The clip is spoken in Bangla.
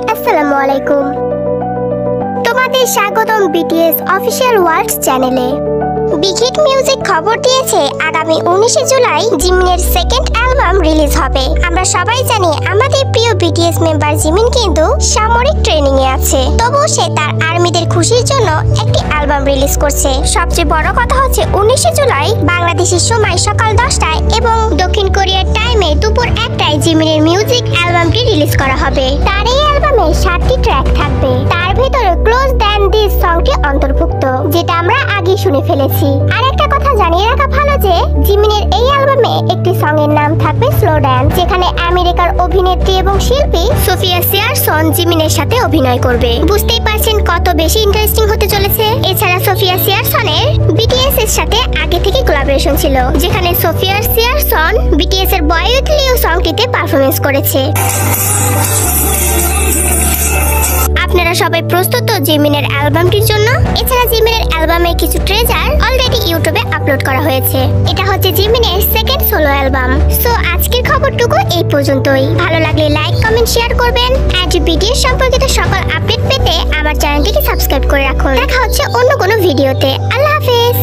আসসালামু আলাইকুম। তোমাদের স্বাগতম বিটিএস অফিশিয়াল ওয়ার্ল্ড চ্যানেলে। বিগ হিট মিউজিক খবর দিয়েছে আগামী 19 জুলাই জিমিনের সেকেন্ড অ্যালবাম রিলিজ হবে। আমরা সবাই জানি আমাদের প্রিয় বিটিএস মেম্বার জিমিন কিন্তু সামরিক ট্রেনিং এ আছে, তবুও সে তার আর্মিদের খুশির জন্য একটি অ্যালবাম রিলিজ করছে। সবচেয়ে বড় কথা হচ্ছে 19 জুলাই বাংলাদেশের সময় সকাল 10টায় এবং দক্ষিণ কোরিয়ার টাইমে দুপুর 1টায় জিমিনের মিউজিক অ্যালবামটি রিলিজ করা হবে। তার এই অ্যালবামে 7টি ট্র্যাক থাকবে, তার ভিতরে ক্লোজ দ্যান দিস সংটি অন্তর্ভুক্ত, যেটা আমরা আগে শুনে ফেলেছি। আর একটা কথা জানিয়ে রাখা ভালো যে জিমিনের এই অ্যালবামে একটি সং এর নাম থাকবে স্লো ড্যান্স, যেখানে আমেরিকার অভিনেত্রী এবং শিল্পী সোফিয়া সিয়ারসন জিমিনের সাথে অভিনয় করবে। বুঝতেই পারছেন কত বেশি ইন্টারেস্টিং হতে চলেছে। এছাড়া সোফিয়া সিয়ারসনের বিটিএস এর সাথে আগে থেকে কোলাবোরেশন ছিল, যেখানে সোফিয়া সিয়ারসন বিটিএস এর বয় উইথ লিউ সংটিতে পারফরমেন্স করেছে। আপনারা সবাই প্রস্তুত তো জিমিনের অ্যালবামটির জন্য? এছাড়া জিমিনের অ্যালবামে কিছু ট্রেজার অলরেডি ইউটিউবে আপলোড করা হয়েছে। এটা হচ্ছে জিমিনের সেকেন্ড সোলো অ্যালবাম। সো আজকের খবরটুকু এই পর্যন্তই। ভালো লাগলে লাইক, কমেন্ট, শেয়ার করবেন। আর বিটিএস সম্পর্কিত সকল আপডেট পেতে আমার চ্যানেলটিকে সাবস্ক্রাইব করে রাখুন। দেখা হচ্ছে অন্য কোনো ভিডিওতে। আল্লাহ হাফেজ।